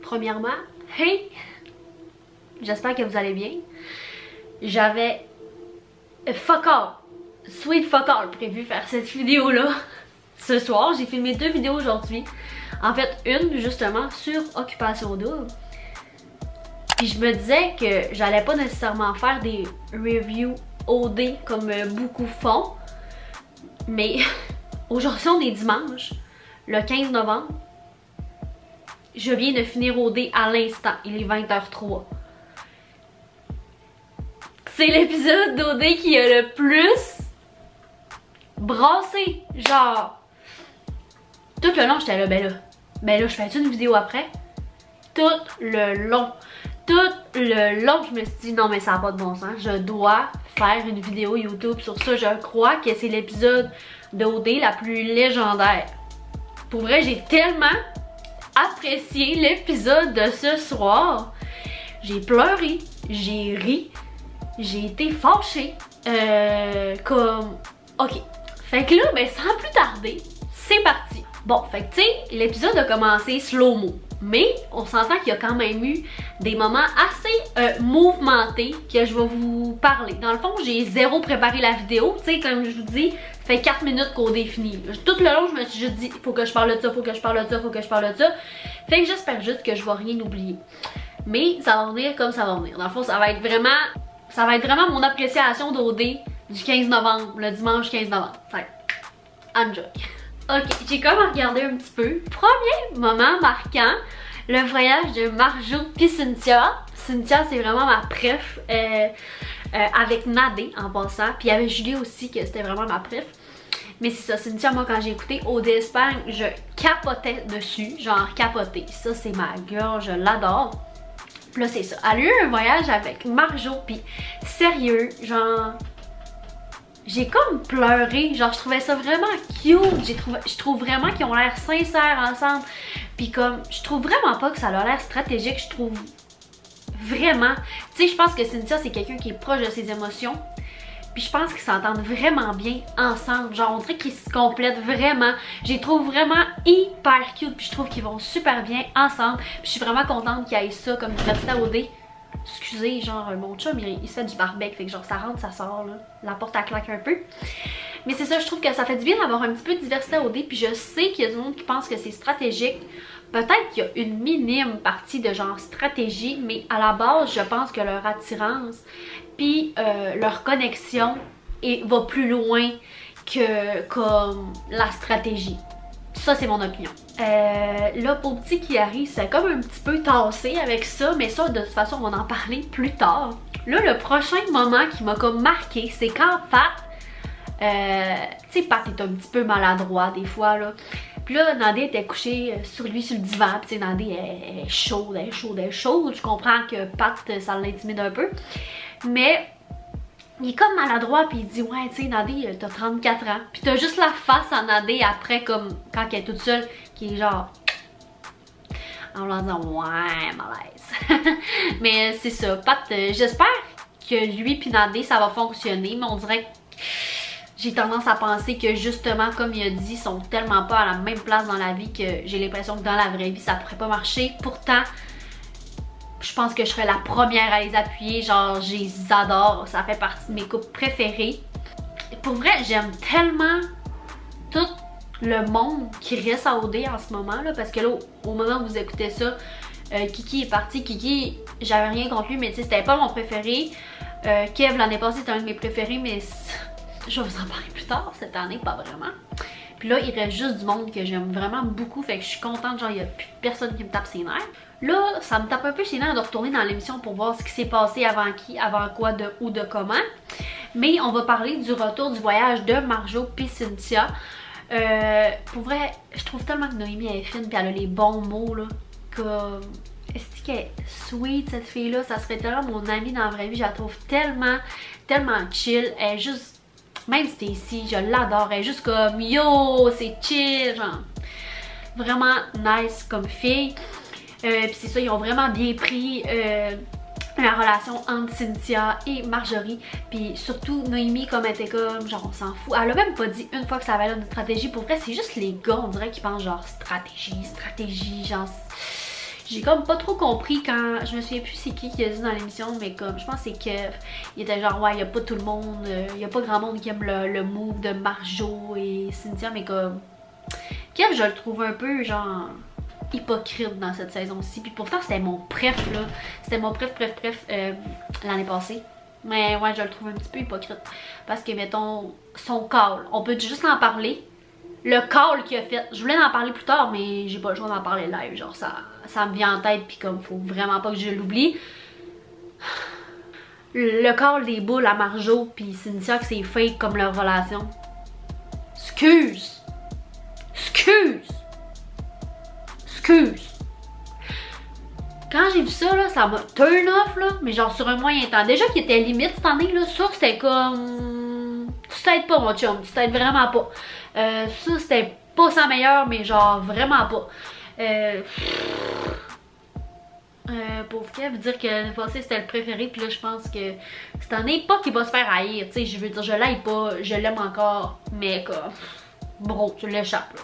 Premièrement, hey! J'espère que vous allez bien. J'avais sweet fuck all prévu faire cette vidéo-là ce soir. J'ai filmé 2 vidéos aujourd'hui. En fait, une justement sur Occupation Double. Puis je me disais que j'allais pas nécessairement faire des reviews OD comme beaucoup font. Mais aujourd'hui on est dimanche, le 15 novembre. Je viens de finir OD à l'instant, il est 20h03. C'est l'épisode d'OD qui a le plus brassé. Genre, tout le long j'étais là, ben là je fais une vidéo après. Tout le long, je me suis dit non mais ça n'a pas de bon sens. Je dois faire une vidéo YouTube sur ça. Je crois que c'est l'épisode d'OD la plus légendaire. Pour vrai, j'ai tellement apprécié l'épisode de ce soir. J'ai pleuré, j'ai ri, j'ai été fâchée. Ok. Fait que là, ben sans plus tarder, c'est parti. Bon, fait que tu sais, l'épisode a commencé slow-mo. Mais on s'entend qu'il y a quand même eu des moments assez mouvementés que je vais vous parler. Dans le fond, j'ai zéro préparé la vidéo. Tu sais, comme je vous dis, ça fait 4 minutes qu'on définit. Tout le long, je me suis juste dit, faut que je parle de ça, faut que je parle de ça, faut que je parle de ça. Fait que j'espère juste que je vais rien oublier. Mais ça va venir comme ça va venir. Dans le fond, ça va être vraiment mon appréciation d'OD du 15 novembre, le dimanche 15 novembre. Fait enjoy. Ok, j'ai comme regardé un petit peu. Premier moment marquant, le voyage de Marjo puis Cynthia. Cynthia, c'est vraiment ma préf avec Nadé en passant. Puis il y avait Julie aussi, que c'était vraiment ma préf. Mais c'est ça, Cynthia, moi quand j'ai écouté OD Espagne, je capotais dessus. Genre capoté. Ça, c'est ma girl, je l'adore. Puis là, c'est ça. Elle a eu un voyage avec Marjo, puis sérieux, genre... J'ai comme pleuré, genre je trouvais ça vraiment cute, je trouve vraiment qu'ils ont l'air sincères ensemble. Puis comme, je trouve vraiment pas que ça a l'air stratégique, je trouve vraiment... Tu sais, je pense que Cynthia c'est quelqu'un qui est proche de ses émotions. Puis je pense qu'ils s'entendent vraiment bien ensemble, genre on dirait qu'ils se complètent vraiment. Je les trouve vraiment hyper cute, puis je trouve qu'ils vont super bien ensemble. Puis je suis vraiment contente qu'il y ait ça comme diversité à OD. Excusez, genre mon chum il se fait du barbecue, fait que genre ça rentre, ça sort là, la porte à claque un peu. Mais c'est ça, je trouve que ça fait du bien d'avoir un petit peu de diversité à OD, puis je sais qu'il y a du monde qui pense que c'est stratégique. Peut-être qu'il y a une minime partie de genre stratégie, mais à la base je pense que leur attirance puis leur connexion va plus loin que comme la stratégie. Ça, c'est mon opinion. Là, pour petit Kiari, c'est comme un petit peu tassé avec ça, mais ça, de toute façon, on va en parler plus tard. Là, le prochain moment qui m'a comme marqué, c'est quand Pat, tu sais, Pat est un petit peu maladroit des fois, là. Puis là, Nadé était couchée sur lui sur le divan, puis tu sais, Nadé est chaude, elle est chaude. Je comprends que Pat, ça l'intimide un peu. Mais... il est comme maladroit puis il dit ouais tu sais Nadé t'as 34 ans. Puis t'as juste la face à Nadé après comme quand elle est toute seule qui est genre en leur disant ouais malaise. Mais c'est ça, Pat, j'espère que lui puis Nadé ça va fonctionner, mais on dirait que j'ai tendance à penser que justement comme il a dit ils sont tellement pas à la même place dans la vie que j'ai l'impression que dans la vraie vie ça pourrait pas marcher. Pourtant je pense que je serais la première à les appuyer, genre je les adore, ça fait partie de mes couples préférés. Pour vrai, j'aime tellement tout le monde qui reste à OD en ce moment là, parce que là, au moment où vous écoutez ça, Kiki est parti. Kiki, j'avais rien contre lui, mais tu sais, c'était pas mon préféré. Kev, l'année passée, c'était un de mes préférés, mais je vais vous en parler plus tard, cette année, pas vraiment. Puis là, il reste juste du monde que j'aime vraiment beaucoup, fait que je suis contente, genre il n'y a plus personne qui me tape ses nerfs. Là, ça me tape un peu ses nerfs de retourner dans l'émission pour voir ce qui s'est passé avant qui, avant quoi, de où, de comment. Mais on va parler du retour du voyage de Marjo puis Cynthia. Pour vrai, je trouve tellement que Noémie est fine puis elle a les bons mots là. Comme... est-ce qu'elle est sweet cette fille là? Ça serait tellement mon amie dans la vraie vie. Je la trouve tellement chill. Elle est juste... même si t'es ici, je l'adore. Elle est juste comme yo, c'est chill, genre. Vraiment nice comme fille. Puis c'est ça, ils ont vraiment bien pris la relation entre Cynthia et Marjorie, puis surtout Noémie comme elle était comme genre on s'en fout, elle a même pas dit une fois que ça avait l'air de stratégie. Pour vrai c'est juste les gars on dirait qui pensent genre stratégie, genre j'ai comme pas trop compris quand, je me souviens plus c'est qui a dit dans l'émission, mais comme je pense que c'est Kev, il était genre ouais y a pas tout le monde, y a pas grand monde qui aime le move de Marjo et Cynthia, mais comme Kev je le trouve un peu genre hypocrite dans cette saison-ci, puis pourtant c'était mon préf là, c'était mon préf l'année passée, mais ouais je le trouve un petit peu hypocrite parce que mettons son call, on peut juste en parler, le call qu'il a fait, je voulais en parler plus tard mais j'ai pas le choix d'en parler live, genre ça me vient en tête puis comme faut vraiment pas que je l'oublie, le call des boules à Marjo puis Cynthia que c'est fake comme leur relation, excuse. Quand j'ai vu ça, là, ça m'a turn off, là, mais genre sur un moyen temps. Déjà qu'il était limite cette année, là, ça c'était comme... Tu t'aides pas mon chum, tu t'aides vraiment pas. Ça c'était pas sa meilleure, mais genre vraiment pas. Pauvre Kev, dire que l'année passée c'était le préféré, puis là je pense que cette année, pas qu'il va se faire haïr, tu sais, je veux dire, je l'aime pas, je l'aime encore, mais comme... Bro, tu l'échappes, là.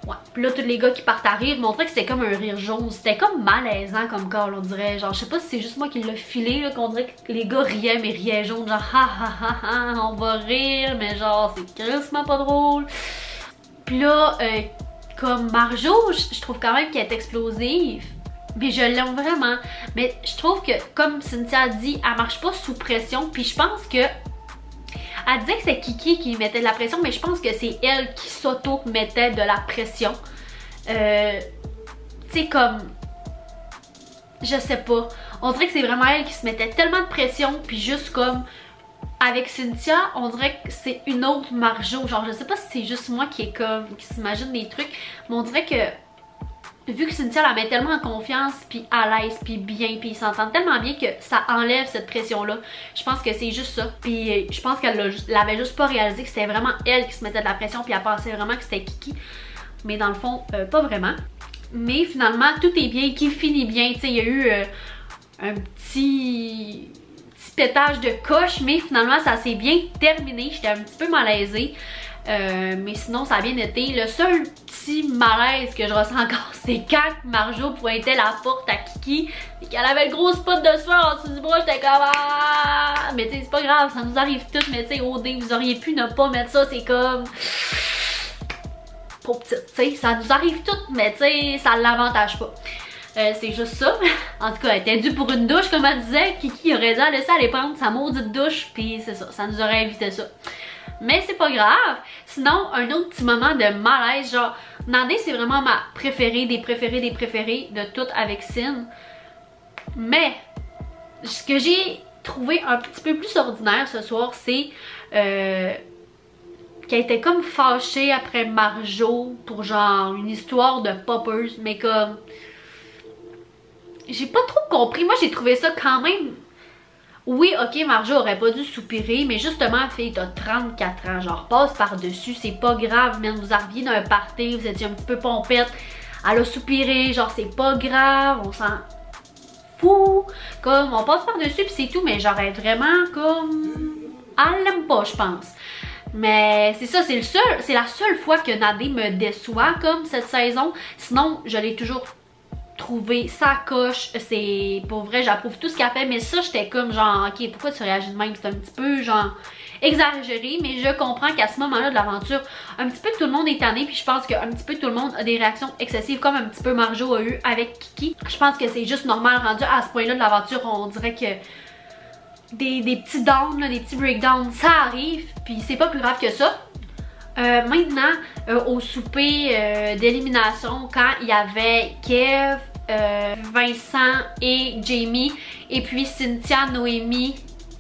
Ouais. Puis là, tous les gars qui partent à rire montraient que c'était comme un rire jaune. C'était comme malaisant comme call, on dirait. Genre, je sais pas si c'est juste moi qui l'ai filé, là, qu'on dirait que les gars riaient, mais riaient jaune. Genre, ha ha ha ha, on va rire, mais genre, c'est crissement pas drôle. Puis là, comme Marjo, je trouve quand même qu'elle est explosive. Puis je l'aime vraiment. Mais je trouve que, comme Cynthia a dit, elle marche pas sous pression. Puis je pense que elle disait que c'est Kiki qui mettait de la pression, mais je pense que c'est elle qui s'auto-mettait de la pression. Tu sais, comme... Je sais pas. On dirait que c'est vraiment elle qui se mettait tellement de pression, puis juste comme... Avec Cynthia, on dirait que c'est une autre Marjo. Genre, je sais pas si c'est juste moi qui est comme... qui s'imagine des trucs, mais on dirait que... Vu que Cynthia la met tellement en confiance, puis à l'aise, puis bien, puis ils s'entendent tellement bien que ça enlève cette pression-là. Je pense que c'est juste ça. Puis je pense qu'elle l'avait juste pas réalisé que c'était vraiment elle qui se mettait de la pression, puis elle pensait vraiment que c'était Kiki. Mais dans le fond, pas vraiment. Mais finalement, tout est bien, qui finit bien. Tu sais, il y a eu un petit pétage de coche, mais finalement, ça s'est bien terminé. J'étais un petit peu malaisée. Mais sinon ça a bien été. Le seul petit malaise que je ressens encore, c'est quand Marjo pointait la porte à Kiki et qu'elle avait le gros spot de sueur en dessous du bras. J'étais comme ah! Mais tu sais c'est pas grave, ça nous arrive toutes. Mais tu sais OD, vous auriez pu ne pas mettre ça, c'est comme trop petite, tu sais, ça nous arrive toutes, mais tu sais ça l'avantage pas. C'est juste ça. En tout cas, elle était due pour une douche, comme elle disait. Kiki aurait dû la laisser aller prendre sa maudite douche, puis c'est ça, ça nous aurait évité ça. Mais c'est pas grave. Sinon, un autre petit moment de malaise, genre, Nandé c'est vraiment ma préférée, des préférés de toutes avec Cyn. Mais, ce que j'ai trouvé un petit peu plus ordinaire ce soir, c'est qu'elle était comme fâchée après Marjo pour genre une histoire de poppers, mais comme... J'ai pas trop compris. Moi, j'ai trouvé ça quand même... Oui, ok, Marjo aurait pas dû soupirer, mais justement, fille, t'as 34 ans, genre, passe par-dessus, c'est pas grave, même, vous arriviez d'un party, vous étiez un petit peu pompette, elle a soupiré, genre, c'est pas grave, on s'en fout, comme, on passe par-dessus, pis c'est tout, mais j'aurais vraiment, comme, elle l'aime pas, je pense. Mais c'est ça, c'est la seule fois que Nadé me déçoit, comme, cette saison, sinon, je l'ai toujours trouvé sa coche, c'est pour vrai j'approuve tout ce qu'elle fait, mais ça j'étais comme genre ok pourquoi tu réagis de même, c'est un petit peu genre exagéré, mais je comprends qu'à ce moment là de l'aventure un petit peu tout le monde est tanné, puis je pense qu'un petit peu tout le monde a des réactions excessives comme un petit peu Marjo a eu avec Kiki. Je pense que c'est juste normal rendu à ce point là de l'aventure, on dirait que des petits downs, là, des petits breakdowns ça arrive, puis c'est pas plus grave que ça. Maintenant, au souper d'élimination, quand il y avait Kev, Vincent et Jamie, et puis Cynthia, Noémie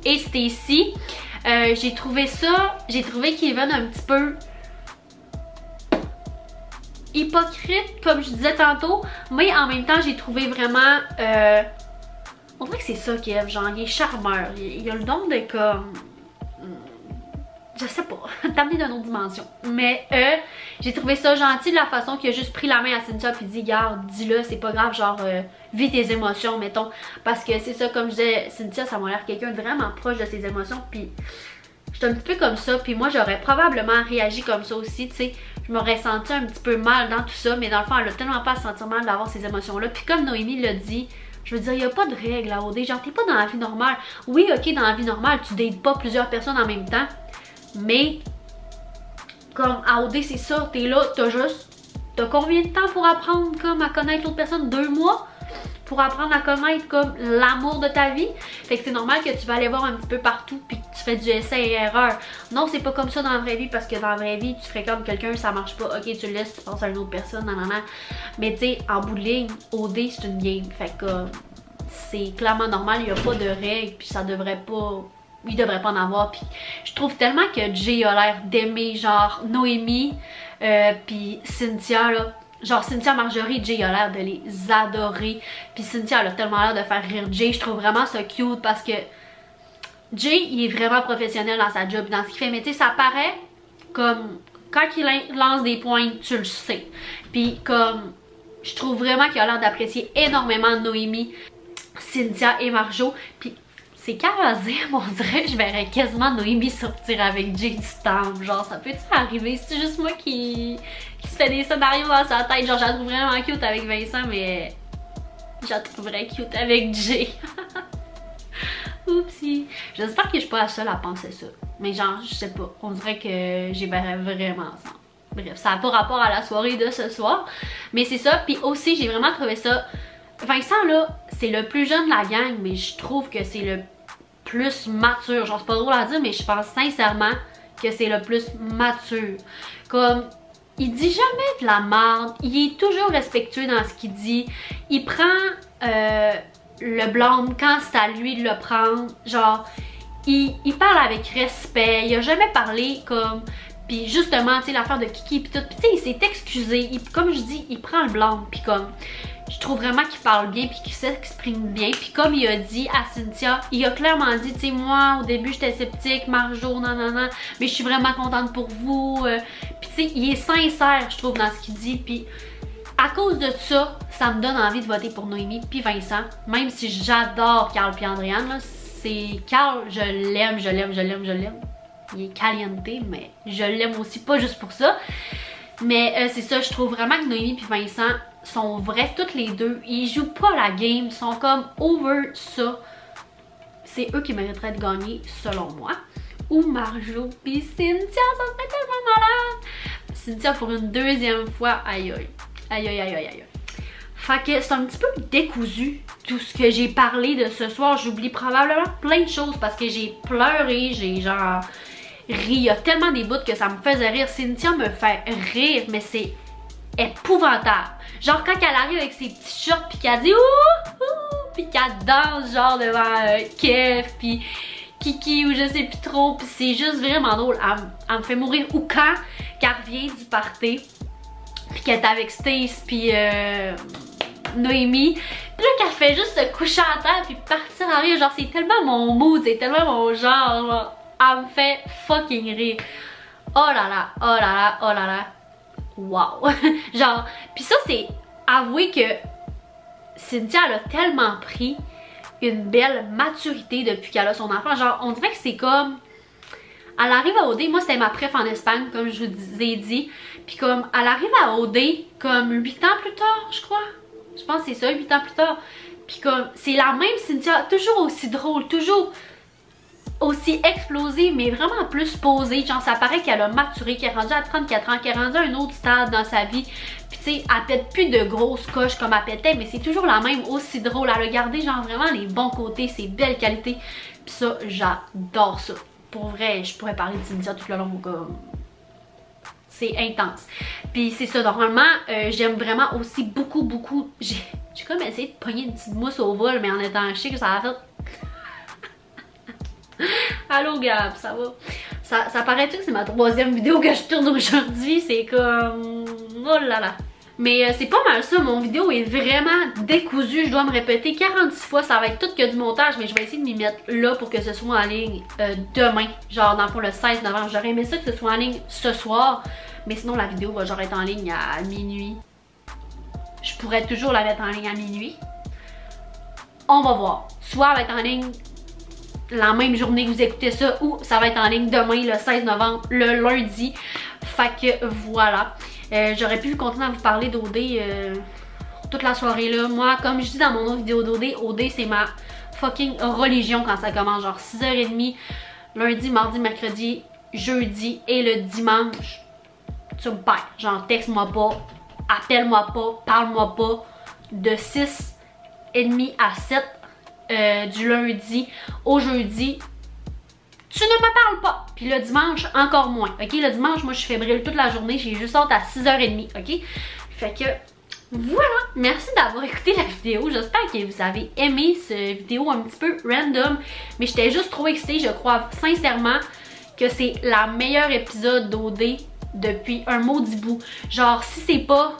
et Stacy, j'ai trouvé Kevin un petit peu hypocrite, comme je disais tantôt, mais en même temps, j'ai trouvé vraiment... on dirait que c'est ça, Kev, genre, il est charmeur, il a le don de comme... je sais pas, t'amener d'une autre dimension. Mais j'ai trouvé ça gentil de la façon qu'il a juste pris la main à Cynthia puis dit, garde, dis-le, c'est pas grave, genre, vis tes émotions, mettons. Parce que c'est ça, comme je disais, Cynthia, ça m'a l'air quelqu'un de vraiment proche de ses émotions, puis j'étais un petit peu comme ça, puis moi, j'aurais probablement réagi comme ça aussi, tu sais. Je m'aurais senti un petit peu mal dans tout ça, mais dans le fond, elle a tellement pas à se sentir mal d'avoir ces émotions-là. Puis comme Noémie l'a dit, je veux dire, il n'y a pas de règle à OD, genre, t'es pas dans la vie normale. Oui, ok, dans la vie normale, tu dates pas plusieurs personnes en même temps. Mais, comme à OD, c'est ça, t'es là, t'as combien de temps pour apprendre comme à connaître l'autre personne? 2 mois? Pour apprendre à connaître comme l'amour de ta vie? Fait que c'est normal que tu vas aller voir un petit peu partout puis que tu fais du essai et erreur. Non, c'est pas comme ça dans la vraie vie parce que dans la vraie vie, tu fréquentes quelqu'un, ça marche pas, ok, tu le laisses, tu passes à une autre personne, nanana. Mais tu sais, en bout de ligne, OD, c'est une game. Fait que c'est clairement normal, il y a pas de règles puis ça devrait pas... Il devrait pas en avoir, puis je trouve tellement que Jay a l'air d'aimer genre Noémie puis Cynthia là, genre Cynthia, Marjorie, Jay a l'air de les adorer, puis Cynthia elle a tellement l'air de faire rire Jay, je trouve vraiment ça cute parce que Jay il est vraiment professionnel dans sa job, dans ce qu'il fait, mais tu sais ça paraît comme quand il lance des points, tu le sais, puis comme je trouve vraiment qu'il a l'air d'apprécier énormément Noémie, Cynthia et Marjo, puis c'est calme à dire, mais on dirait que je verrais quasiment Noémie sortir avec Jay du temps. Genre, ça peut-tu arriver? C'est juste moi qui se fait des scénarios dans sa tête. Genre, je la trouve vraiment cute avec Vincent, mais je la trouverais cute avec Jay. Oupsie. J'espère que je suis pas la seule à penser ça. Mais genre, je sais pas. On dirait que j'ai vraiment ça. Bref, ça n'a pas rapport à la soirée de ce soir. Mais c'est ça. Puis aussi, j'ai vraiment trouvé ça... Vincent, là, c'est le plus jeune de la gang, mais je trouve que c'est le plus mature. Genre, c'est pas drôle à dire, mais je pense sincèrement que c'est le plus mature. Comme, il dit jamais de la merde, il est toujours respectueux dans ce qu'il dit. Il prend le blâme quand c'est à lui de le prendre. Genre, il parle avec respect, il a jamais parlé comme... Puis justement, tu sais, l'affaire de Kiki pis tout, pis tu sais, il s'est excusé. Comme je dis, il prend le blâme, pis comme... Je trouve vraiment qu'il parle bien puis qu'il s'exprime bien. Puis comme il a dit à Cynthia, il a clairement dit, tu sais, moi au début j'étais sceptique, Marjo, nanana, mais je suis vraiment contente pour vous. Puis tu sais, il est sincère, je trouve, dans ce qu'il dit. Puis à cause de ça, ça me donne envie de voter pour Noémie puis Vincent. Même si j'adore Carl puis Andréane, là. C'est Carl, je l'aime. Il est caliente, mais je l'aime aussi, pas juste pour ça. Mais c'est ça, je trouve vraiment que Noémie puis Vincent sont vrais toutes les deux. Ils jouent pas la game, ils sont comme over ça. C'est eux qui mériteraient de gagner selon moi. Ou Marjo puis Cynthia, ça serait tellement malade. Cynthia pour une deuxième fois, aïe aïe. Aïe aïe aïe aïe aïe. Fait que c'est un petit peu décousu tout ce que j'ai parlé de ce soir. J'oublie probablement plein de choses parce que j'ai pleuré, j'ai genre ri. Il y a tellement des bouts que ça me faisait rire. Cynthia me fait rire, mais c'est épouvantable. Genre quand elle arrive avec ses petits shorts pis qu'elle dit ouh ouh pis qu'elle danse genre devant Kev pis Kiki ou je sais plus trop pis c'est juste vraiment drôle. Elle me fait mourir. Ou quand qu'elle revient du party pis qu'elle est avec Stace pis Noémie, pis là qu'elle fait juste se coucher à terre pis partir en rire. Genre c'est tellement mon mood, c'est tellement mon genre. Elle me fait fucking rire. Oh là là, oh là là, oh là là. Wow! Genre, pis ça c'est avouer que Cynthia elle a tellement pris une belle maturité depuis qu'elle a son enfant. Genre, on dirait que c'est comme... Elle arrive à OD, moi c'était ma préf en Espagne, comme je vous ai dit. Puis comme, elle arrive à OD comme 8 ans plus tard, je crois. Je pense que c'est ça, 8 ans plus tard. Puis comme, c'est la même Cynthia, toujours aussi drôle, toujours aussi explosive, mais vraiment plus posée. Genre, ça paraît qu'elle a maturé, qu'elle est rendue à 34 ans, qu'elle est rendue à un autre stade dans sa vie. Puis tu sais, elle pète plus de grosses coches comme elle pétait, mais c'est toujours la même, aussi drôle. Elle a gardé genre vraiment les bons côtés, ses belles qualités. Puis ça, j'adore ça. Pour vrai, je pourrais parler de Cynthia tout le long, comme... C'est intense. Puis c'est ça, normalement, j'aime vraiment aussi beaucoup... J'ai comme essayé de pogner une petite mousse au vol, mais en étant chic, ça a fait... Allô Gab, ça va? Ça paraît-tu que c'est ma 3e vidéo que je tourne aujourd'hui? C'est comme... Oh là là! Mais c'est pas mal ça, mon vidéo est vraiment décousue, je dois me répéter 46 fois, ça va être tout que du montage, mais je vais essayer de m'y mettre là pour que ce soit en ligne demain, genre dans le fond le 16 novembre. J'aurais aimé ça que ce soit en ligne ce soir, mais sinon la vidéo va genre être en ligne à minuit. Je pourrais toujours la mettre en ligne à minuit. On va voir, soit elle va être en ligne la même journée que vous écoutez ça, ou ça va être en ligne demain le 16 novembre, le lundi. Fait que voilà. J'aurais pu continuer à vous parler d'OD toute la soirée là. Moi, comme je dis dans mon autre vidéo d'OD, OD c'est ma fucking religion quand ça commence. Genre 6h30, lundi, mardi, mercredi, jeudi et le dimanche. Tu me perds. Genre texte-moi pas, appelle-moi pas, parle-moi pas. De 6h30 à 7 du lundi au jeudi. Tu ne me parles pas. Puis le dimanche, encore moins. Ok, le dimanche, moi, je suis fébrile toute la journée. J'ai juste hâte à 6h30. Ok, fait que voilà. Merci d'avoir écouté la vidéo. J'espère que vous avez aimé cette vidéo un petit peu random. Mais j'étais juste trop excitée. Je crois sincèrement que c'est la meilleure épisode d'OD depuis un maudit bout. Genre, si c'est pas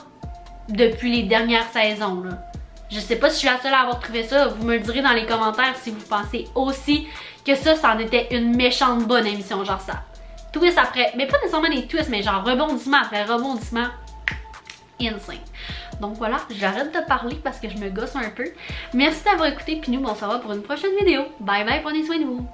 depuis les dernières saisons, là. Je sais pas si je suis la seule à avoir trouvé ça. Vous me le direz dans les commentaires si vous pensez aussi que ça en était une méchante bonne émission. Genre ça. Twist après. Mais pas nécessairement des twists, mais genre rebondissement après rebondissement. Insane. Donc voilà, j'arrête de parler parce que je me gosse un peu. Merci d'avoir écouté. Puis nous, on se revoit pour une prochaine vidéo. Bye bye, prenez soin de vous.